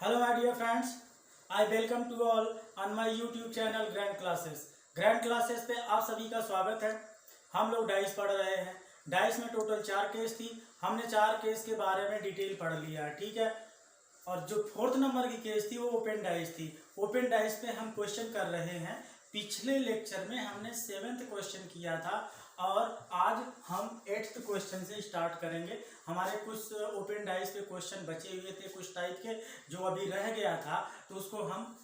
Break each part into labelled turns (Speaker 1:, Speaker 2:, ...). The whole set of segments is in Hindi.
Speaker 1: Hello my dear friends, I welcome to all on my YouTube channel Grand Classes. Grand classes पे आप सभी का स्वागत है। हम लोग डाइस पढ़ रहे हैं। डाइस में टोटल 4 केस थी। हमने 4 केस के बारे में डिटेल पढ़ लिया है, ठीक है। और जो 4th नंबर की केस थी वो ओपन डाइस थी। ओपन डाइस पे हम क्वेश्चन कर रहे हैं। पिछले लेक्चर में हमने 7th क्वेश्चन किया था और आज हम 8th क्वेश्चन से स्टार्ट करेंगे। हमारे कुछ ओपन डाइस पे क्वेश्चन बचे हुए थे कुछ टाइप के, जो अभी रह गया था, तो उसको हम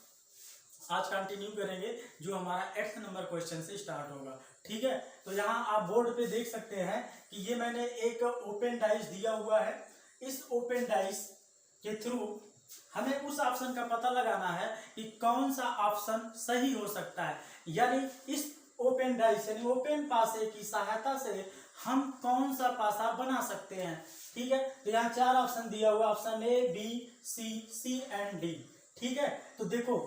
Speaker 1: आज कंटिन्यू करेंगे, जो हमारा 8th नंबर क्वेश्चन से स्टार्ट होगा, ठीक है। तो यहाँ आप बोर्ड पे देख सकते हैं कि ये मैंने एक ओपन डाइस दिया हुआ है। इस ओपन डाइस के थ्रू हमें उस ऑप्शन का पता लगाना है कि कौन सा ऑप्शन सही हो सकता है, यानी इस ओपन डाइस यानी ओपन पासे की सहायता से हम कौन सा पासा बना सकते हैं, ठीक है। तो यहाँ 4 ऑप्शन दिया हुआ, option A, B, C and D, ठीक है। तो देखो,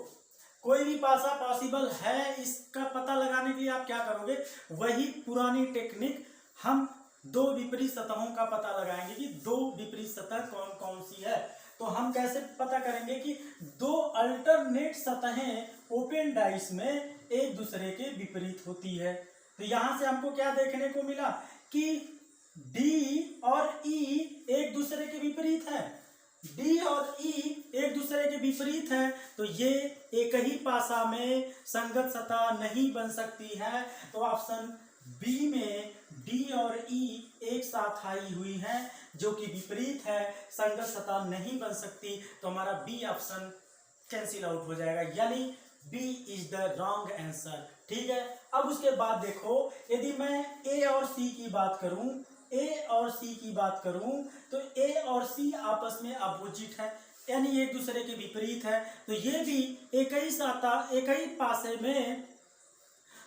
Speaker 1: कोई भी पासा पॉसिबल है, इसका पता लगाने के लिए आप क्या करोगे, वही पुरानी टेक्निक, हम 2 विपरीत सतहों का पता लगाएंगे कि 2 विपरीत सतह कौन कौन सी है। तो हम कैसे पता करेंगे कि 2 अल्टरनेट सतहें ओपन डाइस में एक दूसरे के विपरीत होती है। तो यहां से हमको क्या देखने को मिला कि डी और ई एक दूसरे के विपरीत है। डी और ई एक दूसरे के विपरीत है, तो ये एक ही पासा में संगत सतह नहीं बन सकती है। तो ऑप्शन बी में डी और ई एक साथ आई हुई है, जो कि विपरीत है, संगत सतह नहीं बन सकती। तो हमारा बी ऑप्शन कैंसिल आउट हो जाएगा, यानी B is the wrong answer, ठीक है। अब उसके बाद देखो, यदि मैं ए और सी की बात करूं, तो ए और सी आपस में अपोजिट है, यानी एक दूसरे के विपरीत है। तो ये भी एक ही पासे में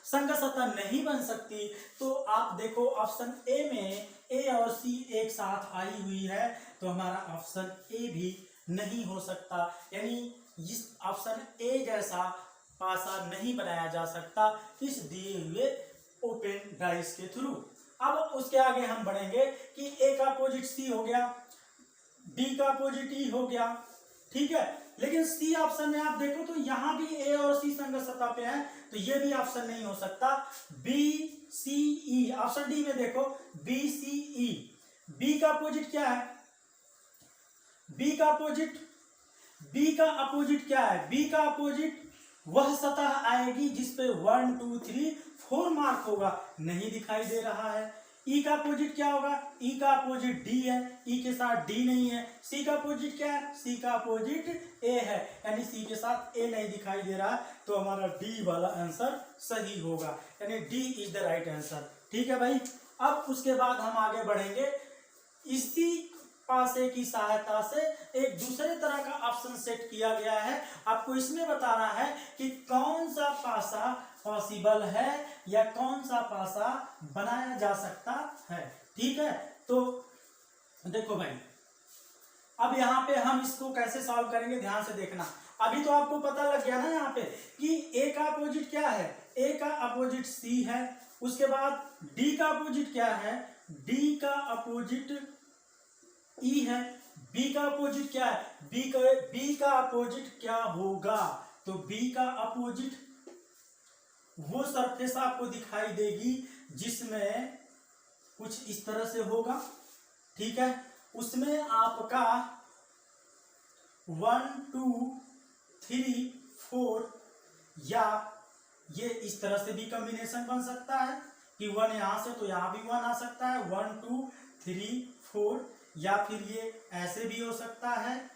Speaker 1: संगत सतह नहीं बन सकती। तो आप देखो, ऑप्शन ए में ए और सी एक साथ आई हुई है, तो हमारा ऑप्शन ए भी नहीं हो सकता, यानी इस ऑप्शन ए जैसा पासा नहीं बनाया जा सकता इस दिए हुए ओपन डाइस के थ्रू। अब उसके आगे हम बढ़ेंगे कि ए का अपोजिट सी हो गया, डी का अपोजिट ई हो गया, ठीक है। लेकिन सी ऑप्शन में आप देखो तो यहां भी ए और सी संगत सतह पे है, तो ये भी ऑप्शन नहीं हो सकता। बी सी ई, ऑप्शन डी में देखो बी सी ई, बी का अपोजिट क्या है, बी का अपोजिट क्या है, बी का अपोजिट वह सतह आएगी जिसपे 1 2 3 4 मार्क होगा, नहीं दिखाई दे रहा है। ई का अपोजिट क्या होगा, ई का अपोजिट डी है, ई के साथ डी नहीं है। सी का अपोजिट क्या है, सी का अपोजिट ए है, यानी सी के साथ ए नहीं दिखाई दे रहा, तो हमारा डी वाला आंसर सही होगा, यानी D is the right answer, ठीक है भाई। अब उसके बाद हम आगे बढ़ेंगे। इसी पासे की सहायता से एक दूसरे तरह का ऑप्शन सेट किया गया है। आपको इसमें बताना है कि कौन सा पासा पॉसिबल है या कौन सा पासा बनाया जा सकता है, ठीक है। तो देखो भाई, अब यहाँ पे हम इसको कैसे सॉल्व करेंगे, ध्यान से देखना। अभी तो आपको पता लग गया ना यहाँ पे कि ए का अपोजिट क्या है, ए का अपोजिट सी है। उसके बाद डी का अपोजिट क्या है, डी का अपोजिट ई है। बी का अपोजिट क्या है, बी का अपोजिट क्या होगा, तो बी का अपोजिट वो सरफेस आपको दिखाई देगी जिसमें कुछ इस तरह से होगा, ठीक है। उसमें आपका 1 2 3 4 या ये इस तरह से भी कॉम्बिनेशन बन सकता है कि 1 यहां से, तो यहां भी 1 आ सकता है, 1 2 3 4, या फिर ये ऐसे भी हो सकता है,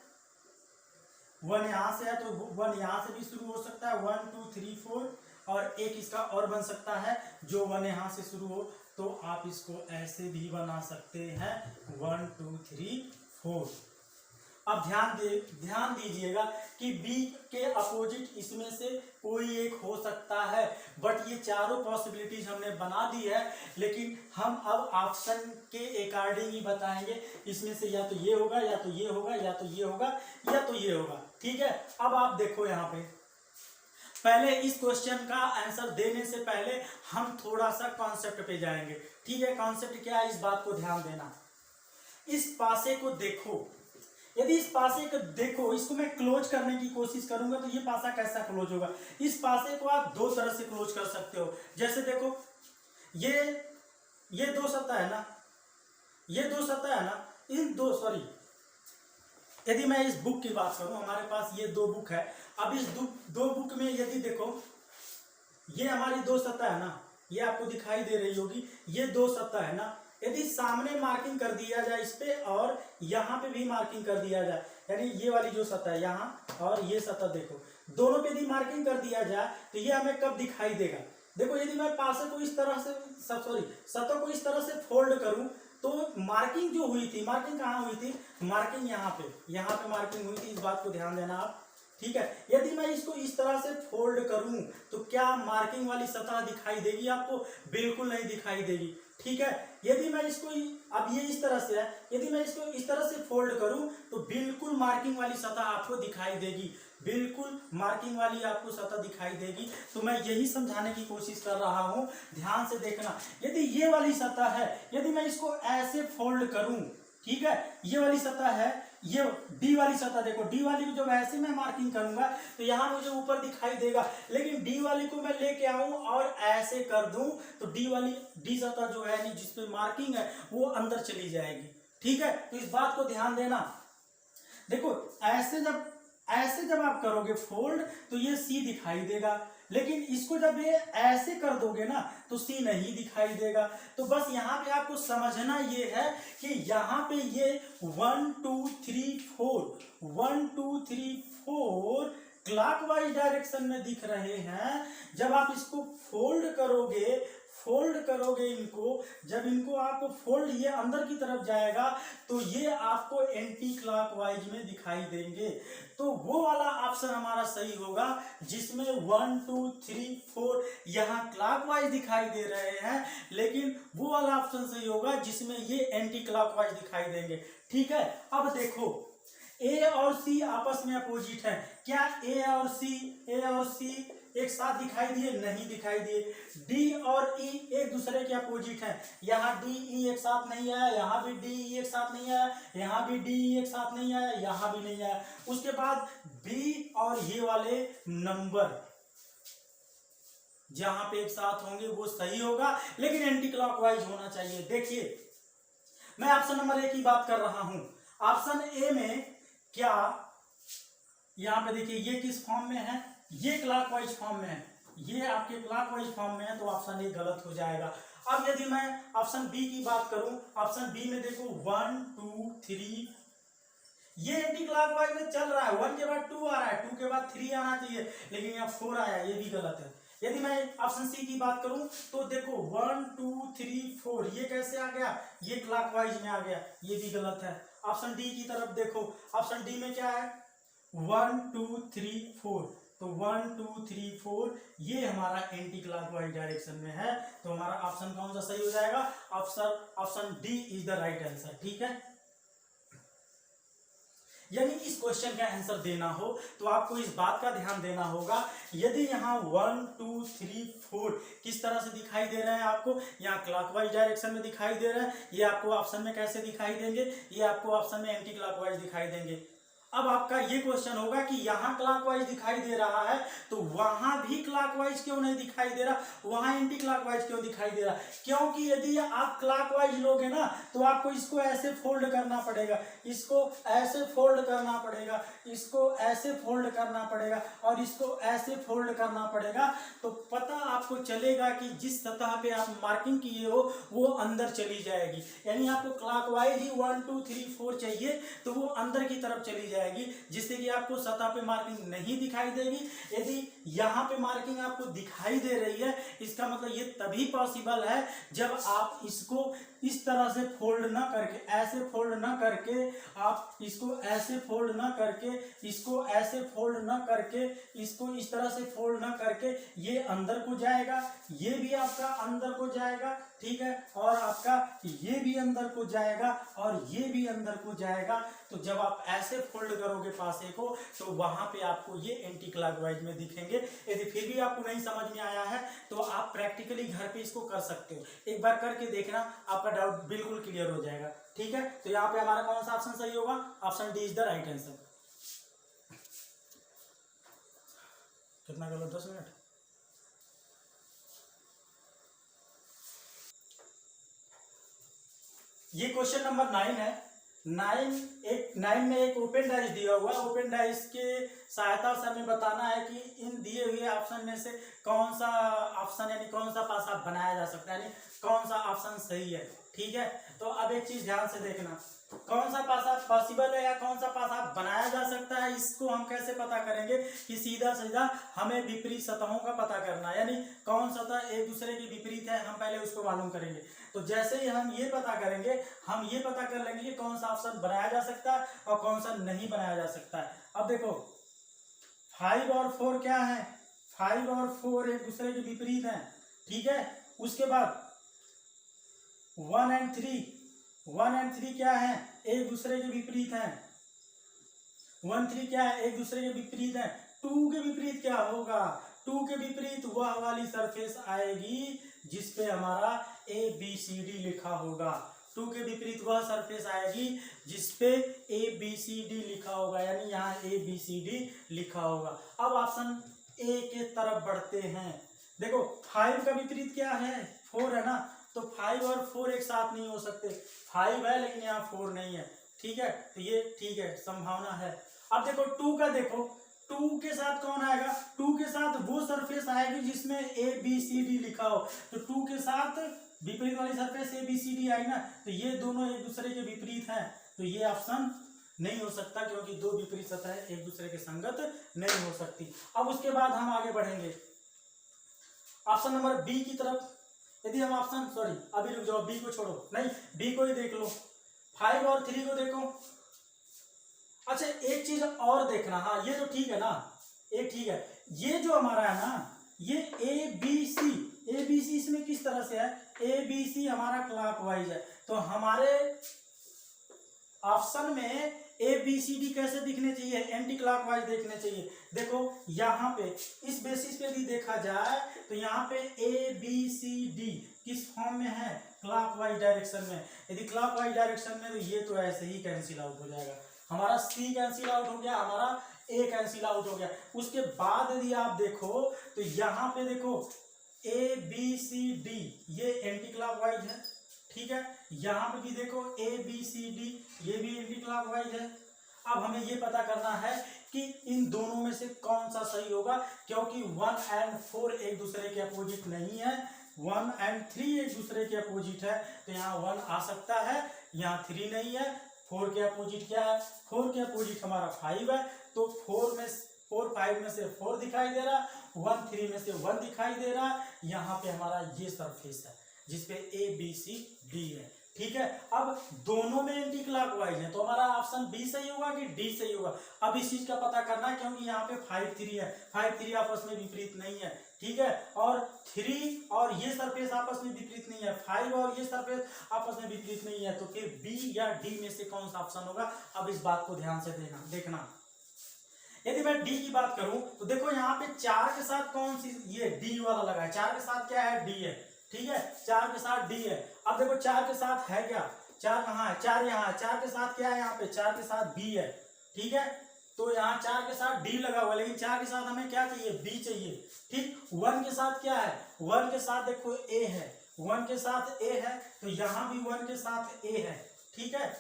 Speaker 1: 1 यहां से है तो 1 यहां से भी शुरू हो सकता है, 1 2 3 4, और एक इसका और बन सकता है जो 1 यहां से शुरू हो, तो आप इसको ऐसे भी बना सकते हैं, 1 2 3 4। अब ध्यान दीजिएगा कि बी के अपोजिट इसमें से कोई एक हो सकता है, बट ये चारों पॉसिबिलिटीज हमने बना दी है, लेकिन हम अब ऑप्शन के अकॉर्डिंग ही बताएंगे। इसमें से या तो ये होगा, या तो ये होगा, या तो ये होगा, या तो ये होगा, ठीक है। अब आप देखो यहाँ पे, पहले इस क्वेश्चन का आंसर देने से पहले हम थोड़ा सा कॉन्सेप्ट पे जाएंगे, ठीक है। कॉन्सेप्ट क्या है, इस बात को ध्यान देना। इस पासे को देखो, यदि इस पासे को देखो, इसको मैं क्लोज करने की कोशिश करूंगा तो ये पासा कैसा क्लोज होगा। इस पासे को आप दो तरह से क्लोज कर सकते हो। जैसे देखो ये दो सतह है ना, ये दो सतह है ना, इन दो सॉरी यदि मैं इस बुक की बात करूं, हमारे पास ये दो बुक है। अब इस दो बुक में यदि देखो, ये हमारी दो सतह है ना, ये आपको दिखाई दे रही होगी, ये दो सतह है ना। यदि सामने मार्किंग कर दिया जाए इस पे और यहाँ पे भी मार्किंग कर दिया जाए, यानी ये वाली जो सतह है यहाँ और ये सतह देखो, दोनों पे यदि मार्किंग कर दिया जाए तो ये हमें कब दिखाई देगा। देखो यदि मैं पासे को इस तरह से सतह को इस तरह से फोल्ड करूं तो मार्किंग जो हुई थी, मार्किंग कहाँ हुई थी, मार्किंग यहाँ पे मार्किंग हुई थी। इस बात को ध्यान देना आप, ठीक है। यदि मैं इसको इस तरह से फोल्ड करूं तो क्या मार्किंग वाली सतह दिखाई देगी आपको? बिल्कुल नहीं दिखाई देगी, ठीक है। यदि मैं इसको अब ये इस तरह से है, यदि मैं इसको इस तरह से फोल्ड करूं तो बिल्कुल मार्किंग वाली सतह आपको दिखाई देगी, बिल्कुल मार्किंग वाली आपको सतह दिखाई देगी। तो मैं यही समझाने की कोशिश कर रहा हूं, ध्यान से देखना। यदि ये वाली सतह है, यदि मैं इसको ऐसे फोल्ड करूं, ठीक है, ये वाली सतह है, ये डी वाली सतह देखो, डी वाली को जब ऐसे मैं मार्किंग करूंगा तो यहां मुझे ऊपर दिखाई देगा, लेकिन डी वाली को मैं लेके आऊं और ऐसे कर दूं तो डी सतह जो है जिसपे मार्किंग है वो अंदर चली जाएगी, ठीक है। तो इस बात को ध्यान देना। देखो ऐसे जब आप करोगे फोल्ड तो ये सी दिखाई देगा, लेकिन इसको जब ये ऐसे कर दोगे ना तो सी नहीं दिखाई देगा। तो बस यहाँ पे आपको समझना ये है कि यहाँ पे ये 1 2 3 4 क्लॉकवाइज डायरेक्शन में दिख रहे हैं। जब आप इसको फोल्ड करोगे इनको, जब इनको आप फोल्ड ये अंदर की तरफ जाएगा तो ये आपको एंटी क्लॉकवाइज में दिखाई देंगे। तो वो वाला ऑप्शन हमारा सही होगा जिसमें 1 2 3 4 यहाँ क्लॉकवाइज दिखाई दे रहे हैं, लेकिन वो वाला ऑप्शन सही होगा जिसमें ये एंटी क्लॉकवाइज दिखाई देंगे, ठीक है। अब देखो ए और सी आपस में अपोजिट है। क्या ए और सी एक साथ दिखाई दिए? नहीं दिखाई दिए। डी और ई एक दूसरे के अपोजिट हैं। यहाँ डी ई एक साथ नहीं आया, यहाँ भी डी ई एक साथ नहीं आया, यहाँ भी डी ई एक साथ नहीं आया, यहाँ भी नहीं आया। उसके बाद बी और ये वाले नंबर जहां पे एक साथ होंगे वो सही होगा, लेकिन एंटी क्लॉकवाइज होना चाहिए। देखिए मैं ऑप्शन नंबर 1 की बात कर रहा हूं। ऑप्शन ए में क्या, यहाँ पे देखिए ये किस फॉर्म में है, ये क्लॉकवाइज फॉर्म में है, ये आपके क्लॉकवाइज फॉर्म में है, तो ऑप्शन ए गलत हो जाएगा। अब यदि मैं ऑप्शन बी की बात करूं, ऑप्शन बी में देखो 1 2 3 ये एंटी क्लॉकवाइज में चल रहा है, 1 के बाद 2 आ रहा है, 2 के बाद 3 आना चाहिए, लेकिन यहाँ 4 आया, ये भी गलत है। यदि मैं ऑप्शन सी की बात करूं तो देखो 1 2 3 4 ये कैसे आ गया, ये क्लॉकवाइज में आ गया, ये भी गलत है। ऑप्शन डी की तरफ देखो, ऑप्शन डी में क्या है 1 2 3 4, तो 1 2 3 4 ये हमारा एंटी क्लॉकवाइज डायरेक्शन में है। तो हमारा ऑप्शन कौन सा सही हो जाएगा? Option D is the right answer, ठीक है। यानी इस क्वेश्चन का आंसर देना हो तो आपको इस बात का ध्यान देना होगा, यदि यहाँ 1 2 3 4 किस तरह से दिखाई दे रहे हैं आपको, यहाँ क्लॉकवाइज डायरेक्शन में दिखाई दे रहे हैं, ये आपको ऑप्शन में कैसे दिखाई देंगे, ये आपको ऑप्शन में एंटी क्लॉकवाइज दिखाई देंगे। अब आपका ये क्वेश्चन होगा कि यहाँ क्लॉकवाइज दिखाई दे रहा है तो वहां भी क्लॉकवाइज क्यों नहीं दिखाई दे रहा, वहां एंटी क्लॉकवाइज क्यों दिखाई दे रहा? क्योंकि यदि आप क्लॉकवाइज लोगे ना तो आपको इसको ऐसे फोल्ड करना पड़ेगा, इसको ऐसे फोल्ड करना पड़ेगा, इसको ऐसे फोल्ड करना पड़ेगा और इसको ऐसे फोल्ड करना पड़ेगा। तो पता आपको चलेगा कि जिस सतह पे आप मार्किंग किए हो वो अंदर चली जाएगी। यानी आपको क्लॉकवाइज ही 1 2 3 4 चाहिए तो वो अंदर की तरफ चली जाएगी, जिससे कि आपको सतह पे मार्किंग नहीं दिखाई देगी। यदि यहाँ पे मार्किंग आपको दिखाई दे रही है, इसका मतलब ये तभी पॉसिबल है जब आप इसको इस तरह से फोल्ड ना करके, ऐसे फोल्ड ना करके, आप इसको ऐसे फोल्ड ना करके, इसको ऐसे फोल्ड ना करके, इसको इस तरह से फोल्ड ना करके, ये अंदर को जाएगा, ये भी आपका अंदर को जाएगा, ठीक है, और आपका ये भी अंदर को जाएगा और ये भी अंदर को जाएगा। तो जब आप ऐसे फोल्ड करोगे पासे को तो वहां पे आपको ये एंटी क्लॉकवाइज में दिखेंगे। देखेंगे। यदि फिर भी आपको नहीं समझ में आया है तो आप प्रैक्टिकली घर पे इसको कर सकते हो, एक बार करके देखना, आपका डाउट बिल्कुल क्लियर हो जाएगा। ठीक है, तो यहाँ पे हमारा कौन सा ऑप्शन सही होगा? Option D is the right answer. कितना कर लो, 10 मिनट। ये क्वेश्चन नंबर 9 है। 9 में एक ओपन डाइस दिया हुआ, ओपन डाइस के सहायता से हमें बताना है कि इन दिए हुए ऑप्शन में से कौन सा ऑप्शन यानी कौन सा पासा बनाया जा सकता है, यानी कौन सा ऑप्शन सही है। ठीक है, तो अब एक चीज ध्यान से देखना, कौन सा पासा पॉसिबल है या कौन सा पासा बनाया जा सकता है, इसको हम कैसे पता करेंगे कि सीधा सीधा हमें विपरीत सतहों का पता करना है, यानी कौन सतह एक दूसरे के विपरीत है, हम पहले उसको मालूम करेंगे। तो जैसे ही हम ये पता करेंगे, हम ये पता कर लेंगे कि कौन सा ऑप्शन बनाया जा सकता है और कौन सा नहीं बनाया जा सकता है। अब देखो 5 और 4 क्या है? 5 और 4 एक दूसरे के विपरीत हैं। ठीक है, उसके बाद 1 एंड 3 क्या है? एक दूसरे के विपरीत हैं। 1 3 क्या है? एक दूसरे के विपरीत है। 2 के विपरीत क्या होगा? 2 के विपरीत वह वाली सरफेस आएगी जिसपे हमारा ABCD लिखा होगा। 2 के विपरीत वह सरफेस आएगी जिसपे ABCD लिखा होगा, यानी यहाँ ABCD लिखा होगा। अब ऑप्शन ए के तरफ बढ़ते हैं। देखो 5 का विपरीत क्या है? 4 है ना, तो 5 और 4 एक साथ नहीं हो सकते। 5 है लेकिन यहाँ 4 नहीं है। ठीक है, तो ये ठीक है, संभावना है। अब देखो 2 का, देखो 2 के साथ कौन आएगा? 2 के साथ वो सरफेस आएगी जिसमें ABCD लिखा हो, तो 2 के साथ विपरीत वाली सरफेस ABCD आई ना, तो ये दोनों एक दूसरे के विपरीत हैं, तो ये ऑप्शन नहीं हो सकता, क्योंकि दो विपरीत सतह एक दूसरे के संगत नहीं हो सकती। अब उसके बाद हम आगे बढ़ेंगे ऑप्शन नंबर बी की तरफ। यदि हम ऑप्शन, सॉरी अभी रुक जाओ, बी को छोड़ो, नहीं बी को ही देख लो, 5 और 3 को देखो। अच्छा एक चीज और देखना, हाँ ये तो ठीक है ना, एक ठीक है, ये जो हमारा है ना, ये ABC इसमें किस तरह से है? ABC हमारा क्लॉकवाइज है, तो हमारे ऑप्शन में ABCD कैसे दिखने चाहिए? एंटी क्लॉकवाइज देखने चाहिए। देखो यहाँ पे इस बेसिस पे भी देखा जाए तो यहाँ पे ABCD किस फॉर्म में है? क्लॉकवाइज डायरेक्शन में। यदि क्लॉकवाइज डायरेक्शन में, तो ये तो ऐसे ही कैंसिल आउट हो जाएगा, हमारा C कैंसिल आउट हो गया, हमारा A कैंसिल आउट हो गया। उसके बाद यदि आप देखो तो यहाँ पे देखो ABCD ये एंटी क्लॉकवाइज है। ठीक है, यहाँ पे भी देखो ABCD ये भी एंटी क्लॉकवाइज है। अब हमें ये पता करना है कि इन दोनों में से कौन सा सही होगा, क्योंकि 1 एंड 4 एक दूसरे के अपोजिट नहीं है, 1 एंड 3 एक दूसरे के अपोजिट है, तो यहाँ 1 आ सकता है, यहाँ 3 नहीं है। 4 के अपोजिट क्या है? 4 के अपोजिट हमारा 5 है, तो 4 5 में से 4 दिखाई दे रहा, 1 3 में से 1 दिखाई दे रहा। यहाँ पे हमारा ये सरफेस है जिसपे ABCD है। ठीक है, अब दोनों में एंटी क्लॉकवाइज है, तो हमारा ऑप्शन बी सही होगा कि डी सही होगा? अब इस चीज का पता करना है, क्योंकि यहाँ पे 5 3 है, 5 3 आपस में विपरीत नहीं है। ठीक है, और 3 और ये सरफेस आपस में विपरीत नहीं है, 5 और ये सरफेस आपस में विपरीत नहीं है, तो फिर बी या डी में से कौन सा ऑप्शन होगा? अब इस बात को ध्यान से देखना। यदि मैं डी की बात करूं तो देखो यहाँ पे 4 के साथ कौन सी, ये डी वाला लगा है, 4 के साथ क्या है? डी है। ठीक है, 4 के साथ डी है। अब देखो 4 के साथ है क्या? 4 कहाँ है? 4 यहाँ है। 4 के साथ क्या है? यहाँ पे 4 के साथ बी है। ठीक है, तो यहाँ 4 के साथ डी लगा हुआ, लेकिन 4 के साथ हमें क्या चाहिए? बी चाहिए। ठीक, 1 के साथ क्या है? 1 के साथ देखो ए है, 1 के साथ ए है, तो यहाँ भी 1 के साथ ए है। ठीक है,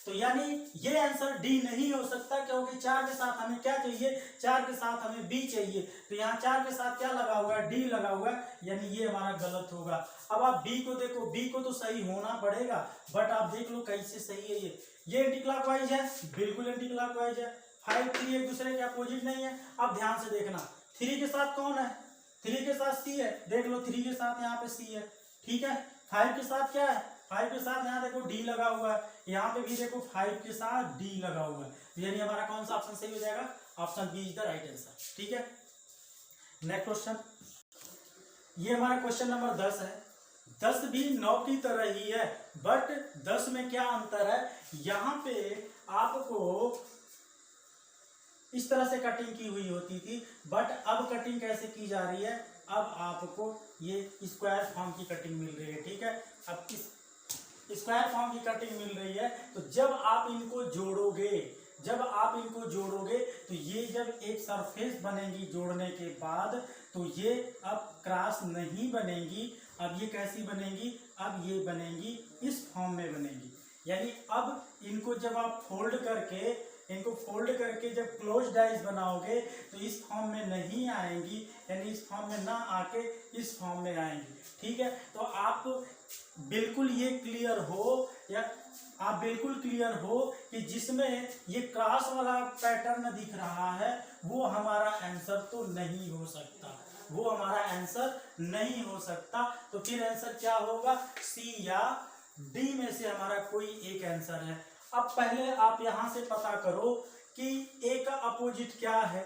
Speaker 1: तो यानी ये आंसर डी नहीं हो सकता, क्योंकि 4 के साथ हमें क्या चाहिए? 4 के साथ हमें बी चाहिए, तो यहाँ 4 के साथ क्या लगा हुआ है? डी लगा हुआ है, यानी ये हमारा गलत होगा। अब आप बी को देखो, बी को तो सही होना पड़ेगा, बट आप देख लो कैसे सही है ये एंटी क्लॉकवाइज है, बिल्कुल एंटी क्लॉकवाइज है। 5 3 एक दूसरे के अपोजिट नहीं है। अब ध्यान से देखना, 3 के साथ कौन है? 3 के साथ सी है, देख लो 3 के साथ यहाँ पे सी है। ठीक है, 5 के साथ क्या है? 5 के साथ यहाँ देखो डी लगा हुआ है, यहाँ पे भी देखो 5 के साथ डी लगा हुआ है, यानी हमारा कौन सा ऑप्शन सही हो जाएगा? Option B is the right answer. ठीक है, नेक्स्ट क्वेश्चन, ये हमारा क्वेश्चन नंबर 10 है। 10 भी 9 की तरह ही है, बट 10 में क्या अंतर है? यहाँ पे आपको इस तरह से कटिंग की हुई होती थी, बट अब कटिंग कैसे की जा रही है, अब आपको ये स्क्वायर फॉर्म की कटिंग मिल रही है। ठीक है, अब इस स्क्वायर फॉर्म की कटिंग मिल रही है, तो जब आप इनको जोड़ोगे, तो ये जब एक सरफेस बनेगी जोड़ने के बाद, तो ये अब क्रॉस नहीं बनेगी, अब ये कैसी बनेगी, अब ये बनेगी इस फॉर्म में बनेगी। यानी अब इनको जब आप फोल्ड करके जब क्लोज डाइस बनाओगे तो इस फॉर्म में नहीं आएंगी, यानी इस फॉर्म में ना आके इस फॉर्म में आएंगी। ठीक है, तो आप बिल्कुल ये क्लियर हो कि जिसमें ये क्रॉस वाला पैटर्न दिख रहा है वो हमारा आंसर तो नहीं हो सकता, तो फिर आंसर क्या होगा, सी या डी में से हमारा कोई एक आंसर है। अब पहले आप यहां से पता करो कि ए का अपोजिट क्या है,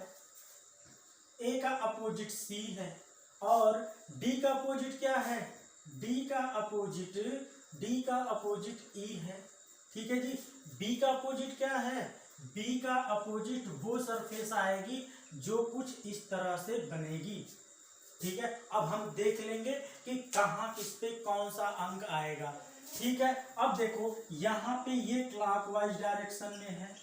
Speaker 1: ए का अपोजिट सी है, और डी का अपोजिट क्या है, डी का अपोजिट ई है। ठीक है जी, बी का अपोजिट क्या है, बी का अपोजिट वो सरफेस आएगी जो कुछ इस तरह से बनेगी। ठीक है, अब हम देख लेंगे कि कहाँ किस पे कौन सा अंक आएगा। ठीक है, अब देखो यहाँ पे ये क्लॉकवाइज डायरेक्शन में है,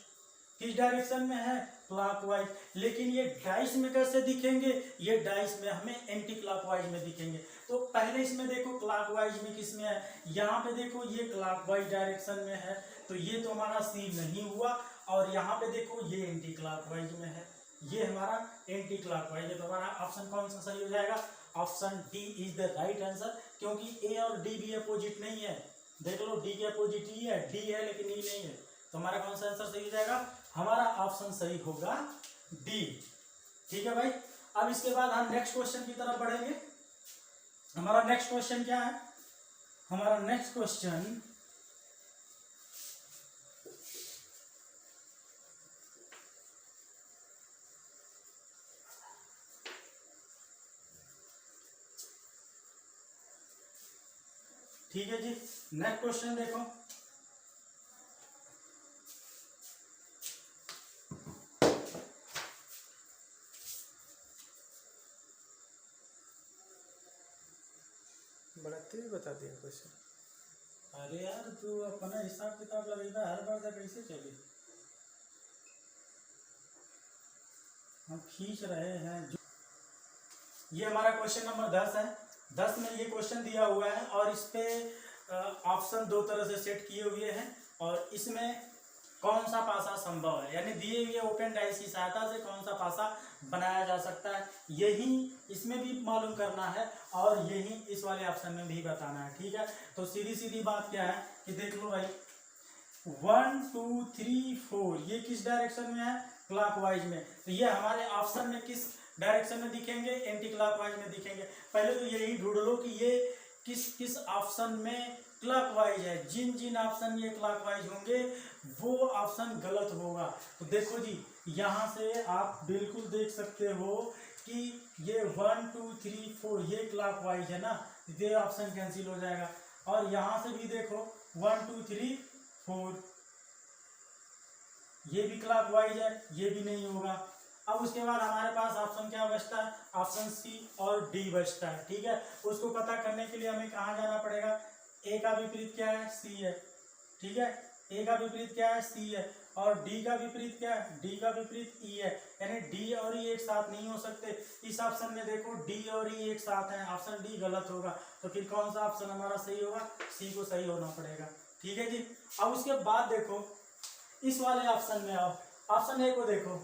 Speaker 1: किस डायरेक्शन में है, क्लॉकवाइज, लेकिन ये डाइस में कैसे दिखेंगे, ये डाइस में हमें एंटी क्लॉकवाइज में दिखेंगे। तो पहले इसमें देखो क्लॉकवाइज में किस में है, यहाँ पे देखो ये क्लॉकवाइज डायरेक्शन में है, तो ये तो हमारा सी नहीं हुआ, और यहाँ पे देखो ये एंटी क्लॉकवाइज में है, ये हमारा एंटी क्लॉकवाइज है। तो हमारा ऑप्शन कौन सा सही हो जाएगा, option D is the right answer, क्योंकि ए और डी भी अपोजिट नहीं है। देख लो डी के अपोजिट ई है, डी है लेकिन ई नहीं है, तो हमारा कौन सा आंसर सही हो जाएगा, हमारा ऑप्शन सही होगा डी। ठीक है भाई, अब इसके बाद हम नेक्स्ट क्वेश्चन की तरफ बढ़ेंगे। हमारा नेक्स्ट क्वेश्चन क्या है, हमारा नेक्स्ट क्वेश्चन ठीक है जी, नेक्स्ट क्वेश्चन देखो,
Speaker 2: बढ़ाते हुए बता दिया क्वेश्चन।
Speaker 1: अरे यार तू अपना हिसाब किताब लगेगा हर बार, कैसे चले, हम खींच रहे हैं जो। ये हमारा क्वेश्चन नंबर 10 है, 10 में ये क्वेश्चन दिया हुआ है, और इस पे ऑप्शन दो तरह से सेट किए हुए हैं, और इसमें कौन सा पासा संभव है, यानी दिए हुए ओपन डाइस की सहायता से कौन सा पासा बनाया जा सकता है, यही इसमें भी मालूम करना है, और यही इस वाले ऑप्शन में भी बताना है। ठीक है, तो सीधी सीधी बात क्या है कि देख लो भाई, 1 2 3 4 ये किस डायरेक्शन में है, क्लॉकवाइज में, तो ये हमारे ऑप्शन में किस डायरेक्शन में दिखेंगे, एंटी क्लॉकवाइज में दिखेंगे। पहले तो यही ढूंढ लो कि ये किस ऑप्शन में क्लॉकवाइज है, जिन ऑप्शन में ये क्लॉकवाइज होंगे वो ऑप्शन गलत होगा। तो देखो जी, यहाँ से आप बिल्कुल देख सकते हो कि ये 1 2 3 4 ये क्लॉकवाइज है ना, ये ऑप्शन कैंसिल हो जाएगा, और यहाँ से भी देखो 1 2 3 4 ये भी क्लॉकवाइज है, ये भी नहीं होगा। अब उसके बाद हमारे पास ऑप्शन क्या बचता है, ऑप्शन सी और डी बचता है। ठीक है, उसको पता करने के लिए हमें कहाँ जाना पड़ेगा, ए का विपरीत क्या है, सी है। ठीक है, ए का विपरीत क्या है, सी है, और डी का विपरीत क्या है, डी का विपरीत ई है, यानी डी और ई एक साथ नहीं हो सकते। इस ऑप्शन में देखो डी और ई एक साथ हैं, ऑप्शन डी गलत होगा, तो फिर कौन सा ऑप्शन हमारा सही होगा, सी को सही होना पड़ेगा। ठीक है जी, अब उसके बाद देखो इस वाले ऑप्शन में आओ, ऑप्शन ए को देखो,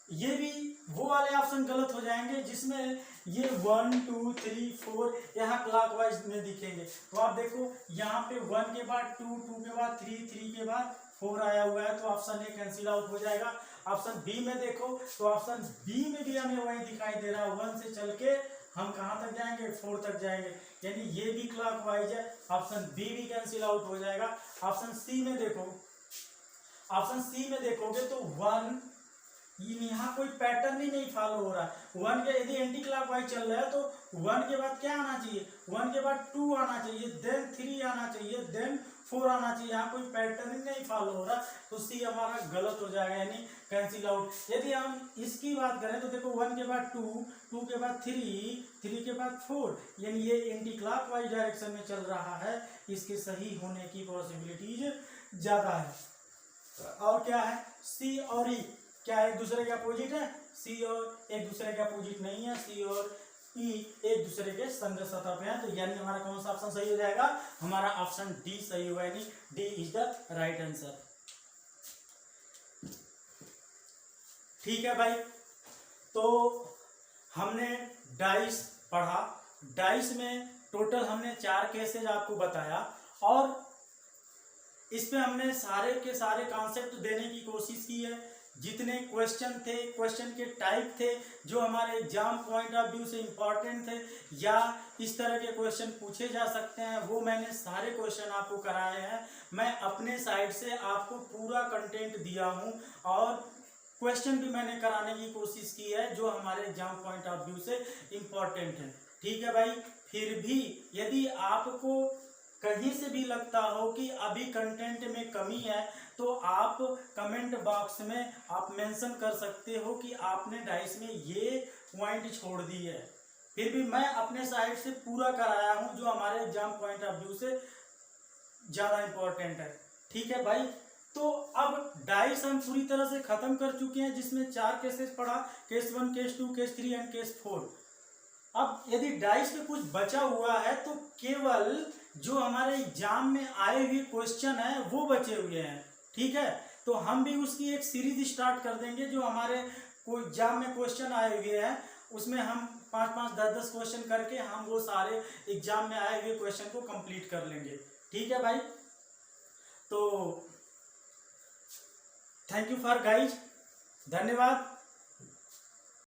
Speaker 1: ये भी वो वाले ऑप्शन गलत हो जाएंगे जिसमें ये 1 2 3 4 यहाँ क्लॉकवाइज में दिखेंगे। तो आप देखो यहाँ पे 1 के बाद 2 2 के बाद 3 3 के बाद 4 आया हुआ है, तो ऑप्शन ए कैंसिल आउट हो जाएगा। ऑप्शन बी में देखो, तो ऑप्शन बी में भी हमें वही दिखाई दे रहा है, 1 से चल के हम कहाँ तक जाएंगे, 4 तक जाएंगे, यानी ये भी क्लॉकवाइज है, ऑप्शन बी भी कैंसिल आउट हो जाएगा। ऑप्शन सी में देखो, ऑप्शन सी में देखोगे तो 1 यहाँ कोई पैटर्न ही नहीं फॉलो हो रहा है। 1 के यदि एंटी क्लॉकवाइज चल रहा है तो 1 के बाद क्या आना चाहिए, 1 के बाद 2 आना चाहिए, देन 3 आना चाहिए, देन 4 आना चाहिए, यहाँ कोई पैटर्न नहीं फॉलो हो रहा, तो सी हमारा गलत हो जाएगा, यानी कैंसिल आउट। यदि हम इसकी बात करें तो देखो 1 के बाद 2, 2 के बाद 3, 3 के बाद 4, यानी ये एंटी क्लॉकवाइज डायरेक्शन में चल रहा है, इसके सही होने की पॉसिबिलिटीज ज्यादा है। और क्या है, सी और ई क्या एक दूसरे के अपोजिट है? सी और एक दूसरे के अपोजिट नहीं है, सी और ई एक दूसरे के संग सतह पे है, तो यानी हमारा कौन सा ऑप्शन सही हो जाएगा? हमारा ऑप्शन डी सही होगा, यानी D is the right answer. ठीक है भाई, तो हमने डाइस पढ़ा, डाइस में टोटल हमने 4 केसेज आपको बताया, और इस पे हमने सारे के सारे कॉन्सेप्ट देने की कोशिश की है। जितने क्वेश्चन थे, क्वेश्चन के टाइप थे जो हमारे एग्जाम पॉइंट ऑफ व्यू से इंपॉर्टेंट थे या इस तरह के क्वेश्चन पूछे जा सकते हैं, वो मैंने सारे क्वेश्चन आपको कराए हैं। मैं अपने साइड से आपको पूरा कंटेंट दिया हूं और क्वेश्चन भी मैंने कराने की कोशिश की है जो हमारे एग्जाम पॉइंट ऑफ व्यू से इंपॉर्टेंट है। ठीक है भाई, फिर भी यदि आपको कहीं से भी लगता हो कि अभी कंटेंट में कमी है तो आप कमेंट बॉक्स में आप मेंशन कर सकते हो कि आपने डाइस में ये पॉइंट छोड़ दी है। फिर भी मैं अपने साइड से पूरा कराया हूं जो हमारे एग्जाम पॉइंट ऑफ व्यू से ज़्यादा इंपॉर्टेंट है। ठीक है भाई, तो अब डाइस हम पूरी तरह से खत्म कर चुके हैं, जिसमें 4 केसेस पढ़ा, case 1, case 2, case 3 and case 4। अब यदि डाइस में कुछ बचा हुआ है तो केवल जो हमारे एग्जाम में आए हुए क्वेश्चन है वो बचे हुए हैं। ठीक है, तो हम भी उसकी एक सीरीज स्टार्ट कर देंगे जो हमारे कोई एग्जाम में क्वेश्चन आए हुए हैं, उसमें हम 5-5, 10-10 क्वेश्चन करके हम वो सारे एग्जाम में आए हुए क्वेश्चन को कंप्लीट कर लेंगे। ठीक है भाई, तो थैंक यू फॉर गाइज, धन्यवाद।